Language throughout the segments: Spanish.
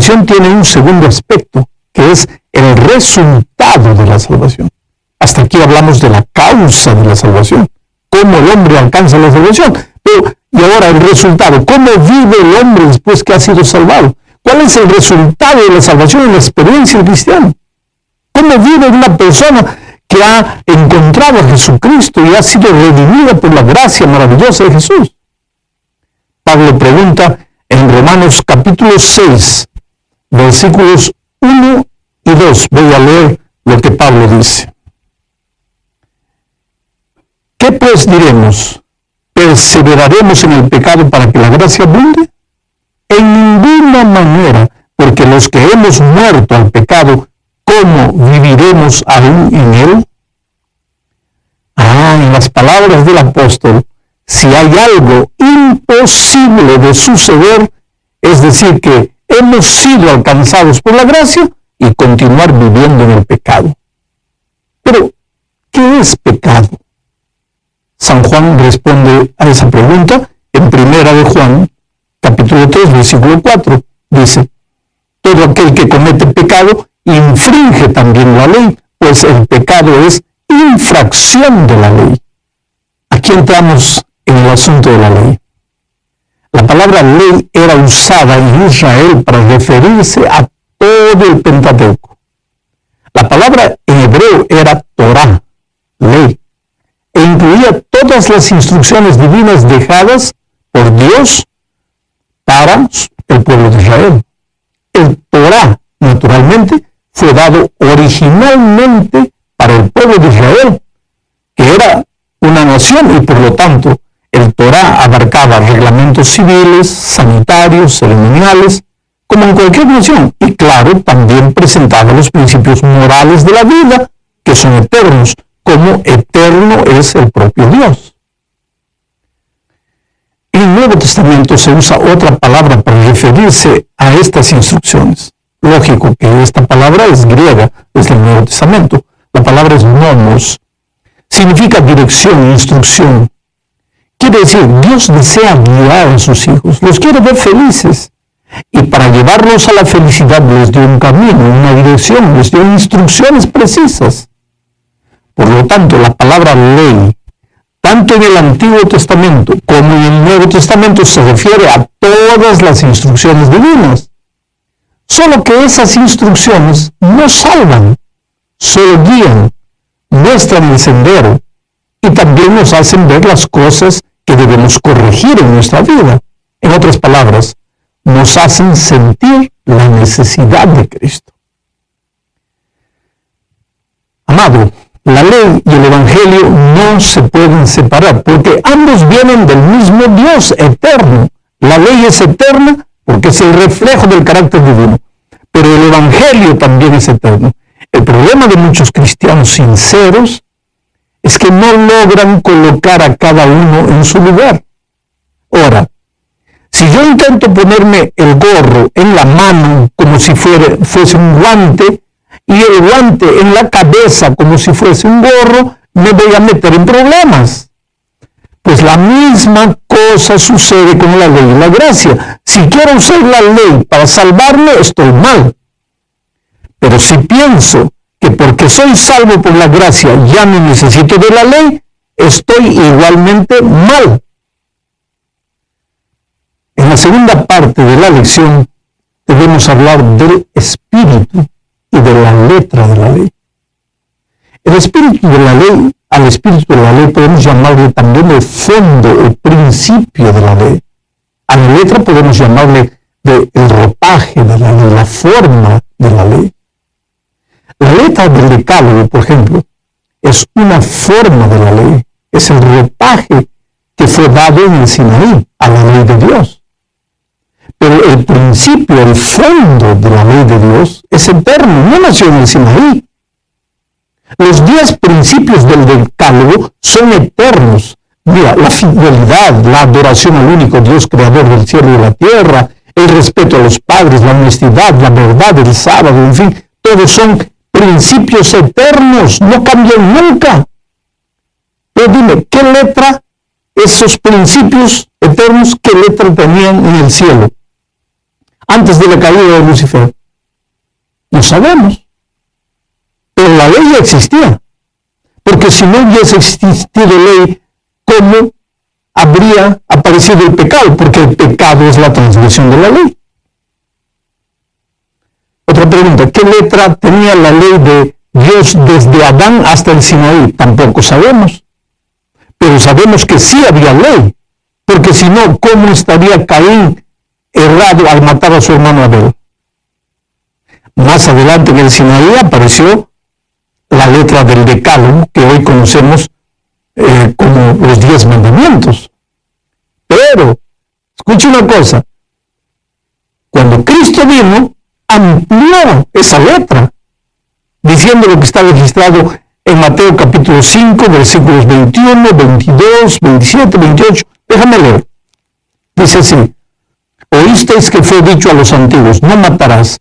salvación tiene un segundo aspecto, que es el resultado de la salvación. Hasta aquí hablamos de la causa de la salvación, cómo el hombre alcanza la salvación. Pero, y ahora el resultado, ¿cómo vive el hombre después que ha sido salvado? ¿Cuál es el resultado de la salvación en la experiencia del cristiano? ¿Cómo vive una persona que ha encontrado a Jesucristo y ha sido redimida por la gracia maravillosa de Jesús? Pablo pregunta en Romanos capítulo 6, versículos 1 y 2. Voy a leer lo que Pablo dice. ¿Qué pues diremos? ¿Perseveraremos en el pecado para que la gracia abunde? En ninguna manera, porque los que hemos muerto al pecado, ¿cómo viviremos aún en él? En las palabras del apóstol, si hay algo imposible de suceder, es decir, que hemos sido alcanzados por la gracia y continuar viviendo en el pecado. Pero, ¿qué es pecado? San Juan responde a esa pregunta en Primera de Juan, capítulo 3, versículo 4. Dice, todo aquel que comete pecado infringe también la ley, pues el pecado es infracción de la ley. Aquí entramos en el asunto de la ley. La palabra ley era usada en Israel para referirse a todo el Pentateuco. La palabra en hebreo era Torah, ley, e incluía todas las instrucciones divinas dejadas por Dios para el pueblo de Israel. El Torah, naturalmente, fue dado originalmente para el pueblo de Israel, que era una nación y por lo tanto el Torah abarcaba reglamentos civiles, sanitarios, ceremoniales, como en cualquier nación, y claro, también presentaba los principios morales de la vida, que son eternos, como eterno es el propio Dios. En el Nuevo Testamento se usa otra palabra para referirse a estas instrucciones. Lógico que esta palabra es griega, es del Nuevo Testamento. La palabra es nomos. Significa dirección, instrucción. Quiere decir, Dios desea guiar a sus hijos, los quiere ver felices. Y para llevarlos a la felicidad les dio un camino, una dirección, les dio instrucciones precisas. Por lo tanto, la palabra ley, tanto en el Antiguo Testamento como en el Nuevo Testamento, se refiere a todas las instrucciones divinas. Solo que esas instrucciones no salvan, solo guían, muestran el sendero y también nos hacen ver las cosas que debemos corregir en nuestra vida. En otras palabras, nos hacen sentir la necesidad de Cristo. Amado, la ley y el Evangelio no se pueden separar porque ambos vienen del mismo Dios eterno. La ley es eterna porque es el reflejo del carácter divino, pero el Evangelio también es eterno. El problema de muchos cristianos sinceros es que no logran colocar a cada uno en su lugar. Ahora, si yo intento ponerme el gorro en la mano como si fuese un guante y el guante en la cabeza como si fuese un gorro, me voy a meter en problemas. Pues la misma cosa sucede con la ley y la gracia. Si quiero usar la ley para salvarme, estoy mal. Pero si pienso que porque soy salvo por la gracia ya no necesito de la ley, estoy igualmente mal. En la segunda parte de la lección debemos hablar del espíritu y de la letra de la ley. El espíritu de la ley, al espíritu de la ley podemos llamarle también el fondo, el principio de la ley. A la letra podemos llamarle el ropaje de la ley, la forma de la ley. La letra del Decálogo, por ejemplo, es una forma de la ley, es el ropaje que fue dado en el Sinaí a la ley de Dios. Pero el principio, el fondo de la ley de Dios es eterno, no nació en el Sinaí. Los 10 principios del Decálogo son eternos. Mira, la fidelidad, la adoración al único Dios creador del cielo y de la tierra, el respeto a los padres, la honestidad, la verdad, el sábado, en fin, todos son principios eternos, no cambian nunca. Pero dime, ¿qué letra esos principios eternos, qué letra tenían en el cielo? antes de la caída de Lucifer? No sabemos. Pero la ley ya existía. Porque si no hubiese existido ley, ¿cómo habría aparecido el pecado? Porque el pecado es la transgresión de la ley. Otra pregunta, ¿qué letra tenía la ley de Dios desde Adán hasta el Sinaí? Tampoco sabemos. Pero sabemos que sí había ley. Porque si no, ¿cómo estaría Caín errado al matar a su hermano Abel? Más adelante en el Sinaí apareció la letra del Decálogo, que hoy conocemos como los 10 mandamientos. Pero, escuche una cosa, cuando Cristo vino, amplió esa letra, diciendo lo que está registrado en Mateo capítulo 5, versículos 21, 22, 27, 28. Déjame leer. Dice así: oísteis que fue dicho a los antiguos, no matarás,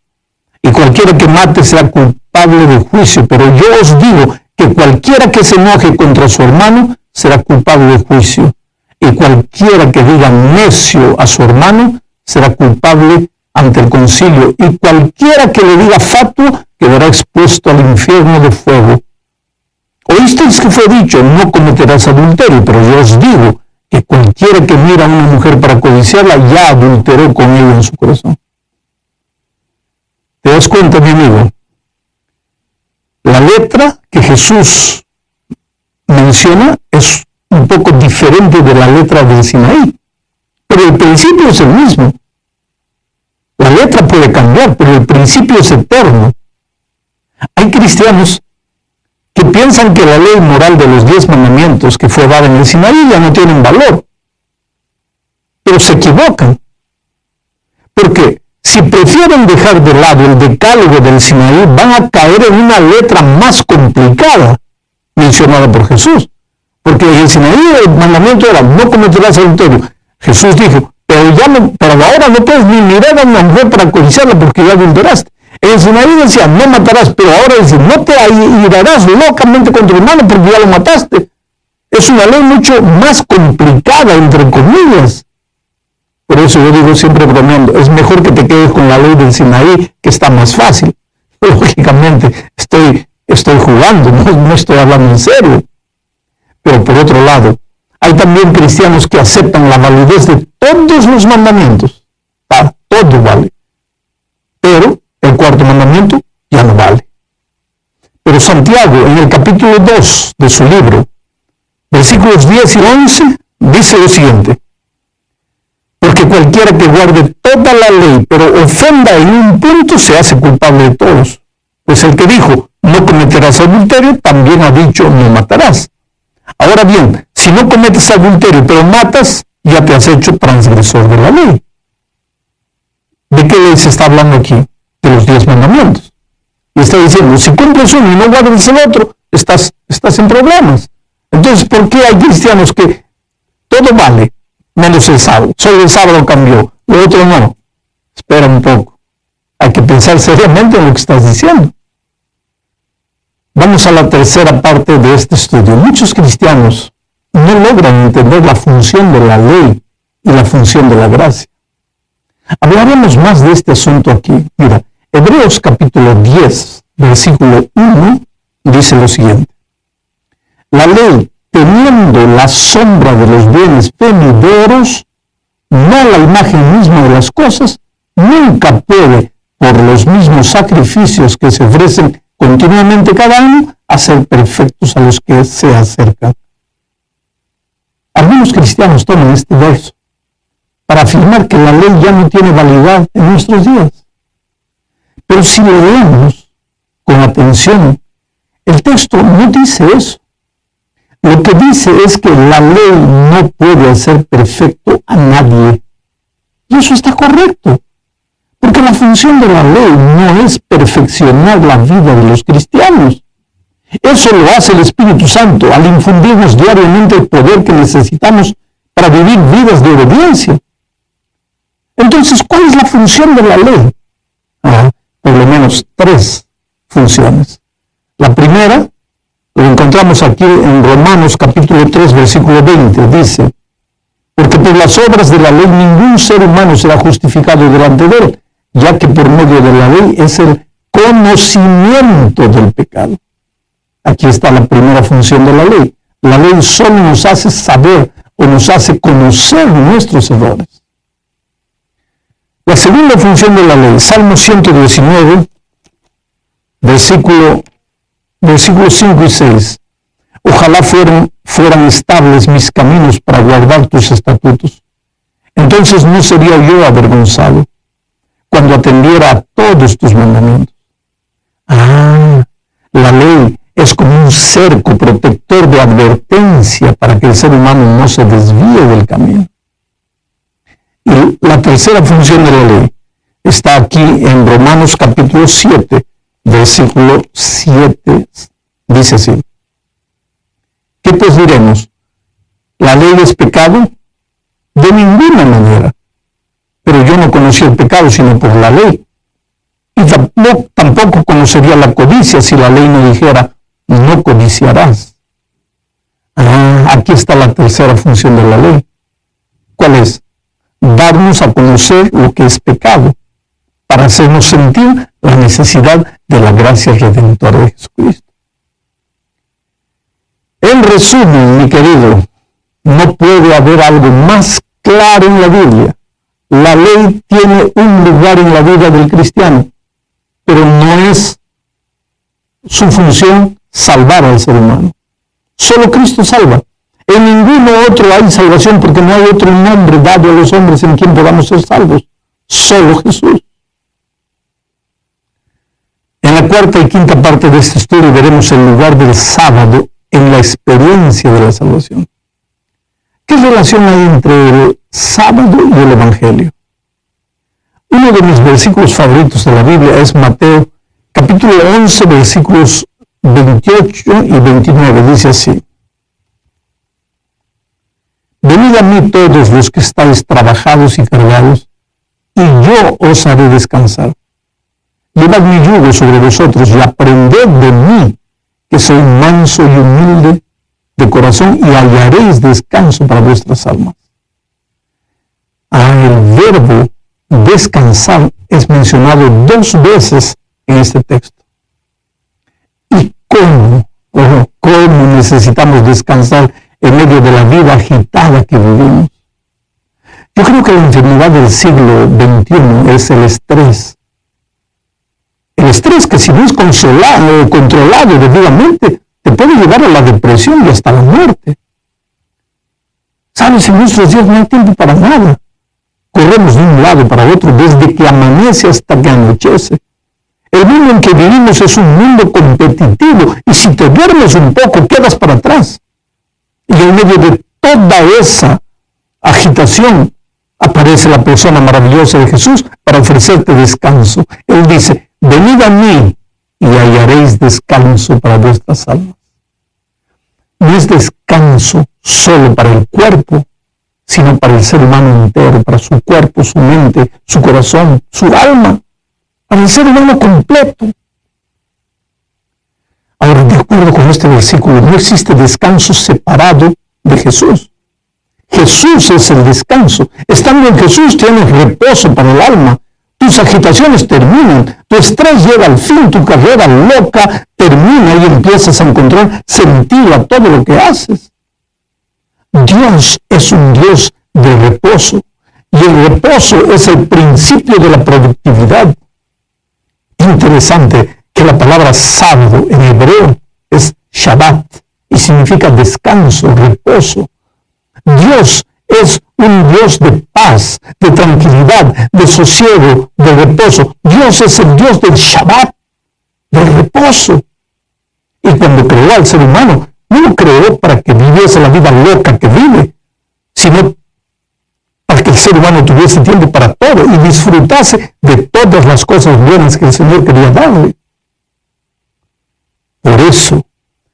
y cualquiera que mate será culpable de juicio, pero yo os digo que cualquiera que se enoje contra su hermano será culpable de juicio, y cualquiera que diga necio a su hermano será culpable ante el concilio, y cualquiera que le diga fatuo quedará expuesto al infierno de fuego. Oísteis que fue dicho, no cometerás adulterio, pero yo os digo que cualquiera que mira a una mujer para codiciarla ya adulteró con ella en su corazón. ¿Te das cuenta, mi amigo? La letra que Jesús menciona es un poco diferente de la letra del Sinaí, pero el principio es el mismo. La letra puede cambiar, pero el principio es eterno. Hay cristianos que piensan que la ley moral de los 10 mandamientos que fue dada en el Sinaí ya no tienen valor, pero se equivocan, porque si prefieren dejar de lado el decálogo del Sinaí, van a caer en una letra más complicada mencionada por Jesús, porque en el Sinaí el mandamiento era no cometerás adulterio. Jesús dijo, pero ahora no puedes ni mirar a una mujer para codiciarla porque ya adulteraste. En el Sinaí decía, no matarás, pero ahora dice, no te irarás locamente con tu hermano porque ya lo mataste. Es una ley mucho más complicada, entre comillas. Por eso yo digo siempre bromeando, es mejor que te quedes con la ley del Sinaí, que está más fácil. Lógicamente, estoy jugando, no estoy hablando en serio. Pero por otro lado, hay también cristianos que aceptan la validez de todos los mandamientos. Todo vale. Pero el cuarto mandamiento ya no vale. Pero Santiago, en el capítulo 2 de su libro, versículos 10 y 11, dice lo siguiente: porque cualquiera que guarde toda la ley, pero ofenda en un punto, se hace culpable de todos. Pues el que dijo, no cometerás adulterio, también ha dicho, no matarás. Ahora bien, si no cometes adulterio, pero matas, ya te has hecho transgresor de la ley. ¿De qué ley se está hablando aquí? De los 10 mandamientos. Y está diciendo, si cumples uno y no guardas el otro, estás en problemas. Entonces, ¿por qué hay cristianos que todo vale, menos el sábado? Solo el sábado cambió, lo otro no. Espera un poco. Hay que pensar seriamente en lo que estás diciendo. Vamos a la tercera parte de este estudio. Muchos cristianos no logran entender la función de la ley y la función de la gracia. Hablaremos más de este asunto aquí. Mira, Hebreos capítulo 10, versículo 1, dice lo siguiente: la ley, teniendo la sombra de los bienes venideros, no la imagen misma de las cosas, nunca puede, por los mismos sacrificios que se ofrecen continuamente cada año, hacer perfectos a los que se acercan. Algunos cristianos toman este verso para afirmar que la ley ya no tiene validad en nuestros días. Pero si lo leemos con atención, el texto no dice eso. Lo que dice es que la ley no puede hacer perfecto a nadie. Y eso está correcto. Porque la función de la ley no es perfeccionar la vida de los cristianos. Eso lo hace el Espíritu Santo al infundirnos diariamente el poder que necesitamos para vivir vidas de obediencia. Entonces, ¿cuál es la función de la ley? Por lo menos 3 funciones. La primera, lo encontramos aquí en Romanos capítulo 3, versículo 20, dice: porque por las obras de la ley ningún ser humano será justificado delante de él, ya que por medio de la ley es el conocimiento del pecado. Aquí está la primera función de la ley. La ley solo nos hace saber o nos hace conocer nuestros errores. La segunda función de la ley, Salmo 119, versículos 5 y 6. Ojalá fueran estables mis caminos para guardar tus estatutos. Entonces no sería yo avergonzado cuando atendiera a todos tus mandamientos. La ley es como un cerco protector de advertencia para que el ser humano no se desvíe del camino. Y la tercera función de la ley está aquí en Romanos capítulo 7, versículo 7. Dice así: ¿qué pues diremos? ¿La ley es pecado? De ninguna manera. Pero yo no conocí el pecado sino por la ley. Y tampoco conocería la codicia si la ley no dijera, no codiciarás. Aquí está la tercera función de la ley. ¿Cuál es? Darnos a conocer lo que es pecado, para hacernos sentir la necesidad de la gracia redentora de Jesucristo. En resumen, mi querido, no puede haber algo más claro en la Biblia. La ley tiene un lugar en la vida del cristiano, pero no es su función salvar al ser humano. Solo Cristo salva. En ninguno otro hay salvación, porque no hay otro nombre dado a los hombres en quien podamos ser salvos. Solo Jesús. En la cuarta y quinta parte de este estudio veremos el lugar del sábado en la experiencia de la salvación. ¿Qué relación hay entre el sábado y el Evangelio? Uno de mis versículos favoritos de la Biblia es Mateo, capítulo 11, versículos 28 y 29. Dice así: venid a mí todos los que estáis trabajados y cargados, y yo os haré descansar. Llevad mi yugo sobre vosotros y aprended de mí, que soy manso y humilde de corazón, y hallaréis descanso para vuestras almas. El verbo descansar es mencionado 2 veces en este texto. ¿Y cómo necesitamos descansar en medio de la vida agitada que vivimos? Yo creo que la enfermedad del siglo XXI es el estrés. El estrés que si no es controlado debidamente, te puede llevar a la depresión y hasta la muerte. ¿Sabes? En nuestros días no hay tiempo para nada. Corremos de un lado para otro desde que amanece hasta que anochece. El mundo en que vivimos es un mundo competitivo y si te duermes un poco quedas para atrás. Y en medio de toda esa agitación aparece la persona maravillosa de Jesús para ofrecerte descanso. Él dice: venid a mí y hallaréis descanso para vuestras almas. No es descanso solo para el cuerpo, sino para el ser humano entero, para su cuerpo, su mente, su corazón, su alma, para el ser humano completo. Ahora, de acuerdo con este versículo, no existe descanso separado de Jesús. Jesús es el descanso. Estando en Jesús tienes reposo para el alma. Tus agitaciones terminan, tu estrés llega al fin, tu carrera loca termina y empiezas a encontrar sentido a todo lo que haces. Dios es un Dios de reposo y el reposo es el principio de la productividad. Interesante que la palabra sábado en hebreo es Shabbat y significa descanso, reposo. Dios es un Dios de paz, de tranquilidad, de sosiego, de reposo. Dios es el Dios del Shabbat, del reposo. Y cuando creó al ser humano, no lo creó para que viviese la vida loca que vive, sino para que el ser humano tuviese tiempo para todo y disfrutase de todas las cosas buenas que el Señor quería darle. Por eso,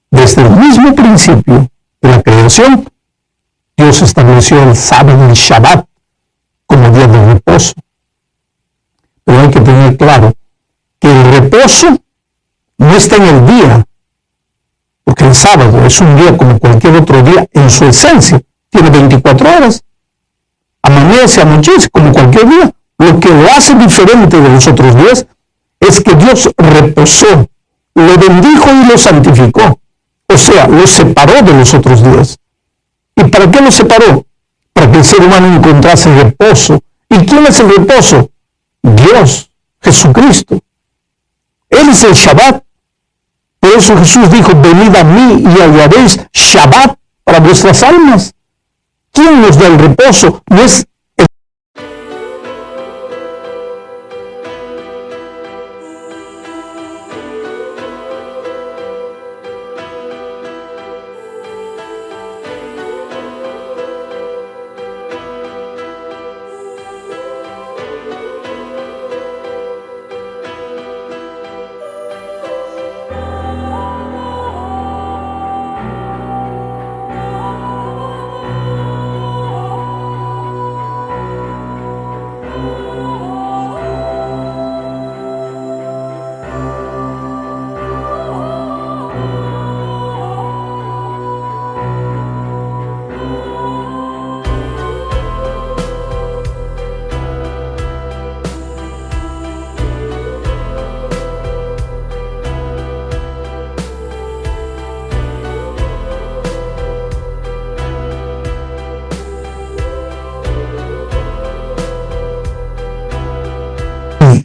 desde el mismo principio de la creación, Dios estableció el sábado, el Shabbat, como día de reposo. Pero hay que tener claro que el reposo no está en el día, porque el sábado es un día como cualquier otro día en su esencia. Tiene 24 horas. Amanece, anochece, como cualquier día. Lo que lo hace diferente de los otros días es que Dios reposó, lo bendijo y lo santificó. O sea, lo separó de los otros días. ¿Y para qué lo separó? Para que el ser humano encontrase reposo. ¿Y quién es el reposo? Dios, Jesucristo. Él es el Shabbat. Por eso Jesús dijo, venid a mí y hallaréis Shabbat para vuestras almas. ¿Quién nos da el reposo? No es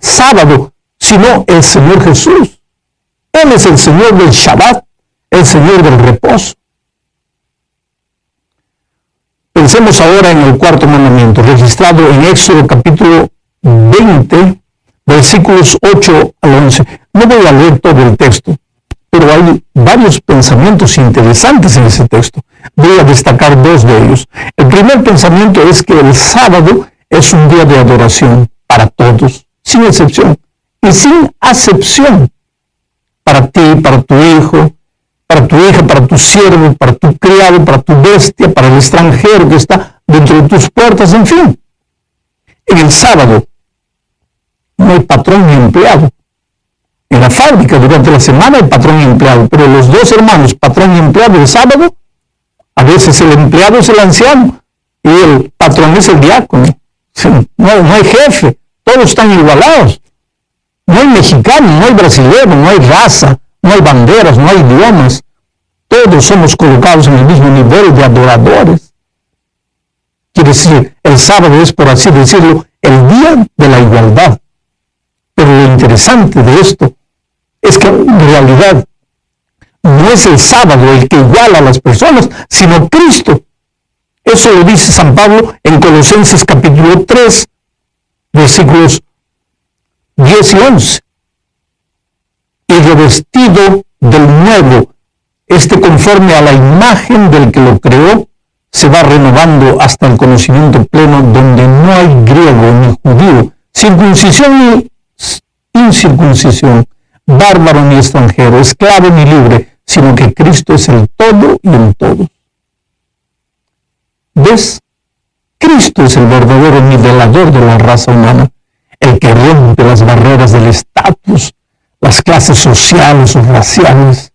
sábado, sino el Señor Jesús. Él es el Señor del Shabbat, el Señor del reposo. Pensemos ahora en el cuarto mandamiento, registrado en Éxodo capítulo 20, versículos 8 al 11. No voy a leer todo el texto, pero hay varios pensamientos interesantes en ese texto. Voy a destacar dos de ellos. El primer pensamiento es que el sábado es un día de adoración para todos, sin excepción y sin acepción, para ti, para tu hijo, para tu hija, para tu siervo, para tu criado, para tu bestia, para el extranjero que está dentro de tus puertas, en fin. En el sábado no hay patrón ni empleado. En la fábrica durante la semana hay patrón y empleado, pero los dos hermanos, patrón y empleado, el sábado, a veces el empleado es el anciano y el patrón es el diácono. No hay jefe. Todos están igualados. No hay mexicano, no hay brasileño, no hay raza, no hay banderas, no hay idiomas. Todos somos colocados en el mismo nivel de adoradores. Quiere decir, el sábado es, por así decirlo, el día de la igualdad. Pero lo interesante de esto es que en realidad no es el sábado el que iguala a las personas, sino Cristo. Eso lo dice San Pablo en Colosenses capítulo 3, versículos 10 y 11. Y revestido del nuevo, conforme a la imagen del que lo creó, se va renovando hasta el conocimiento pleno, donde no hay griego ni judío, circuncisión ni incircuncisión, bárbaro ni extranjero, esclavo ni libre, sino que Cristo es el todo y en todos. ¿Ves? Cristo es el verdadero nivelador de la raza humana, el que rompe las barreras del estatus, las clases sociales o raciales.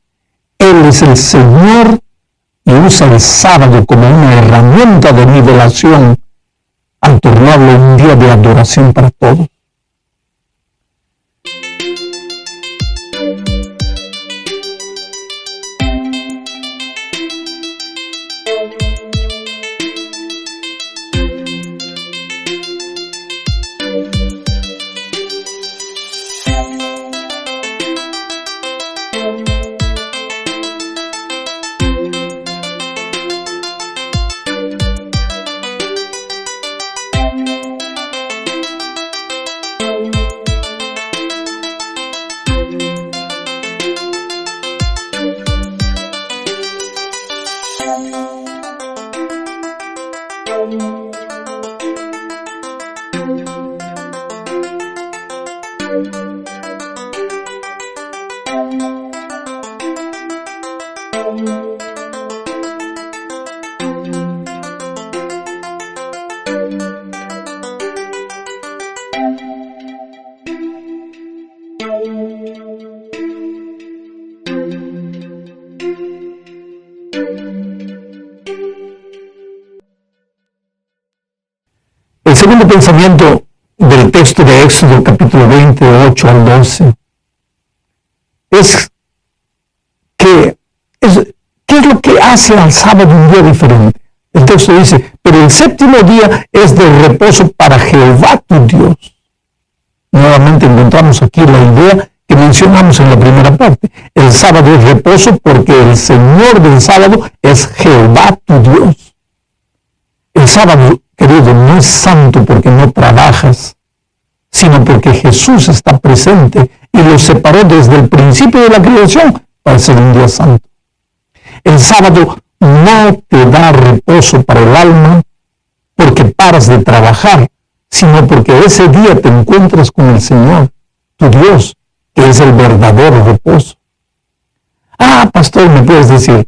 Él es el Señor y usa el sábado como una herramienta de nivelación al tornarlo un día de adoración para todos. El segundo pensamiento del texto de Éxodo capítulo 20, de 8 al 12, ¿qué es lo que hace al sábado un día diferente? El texto dice, pero el séptimo día es de reposo para Jehová tu Dios. Nuevamente encontramos aquí la idea que mencionamos en la primera parte. El sábado es reposo porque el Señor del sábado es Jehová tu Dios. El sábado, querido, no es santo porque no trabajas, sino porque Jesús está presente y lo separó desde el principio de la creación para ser un día santo. El sábado no te da reposo para el alma porque paras de trabajar, sino porque ese día te encuentras con el Señor, tu Dios, que es el verdadero reposo. Ah, pastor, me puedes decir,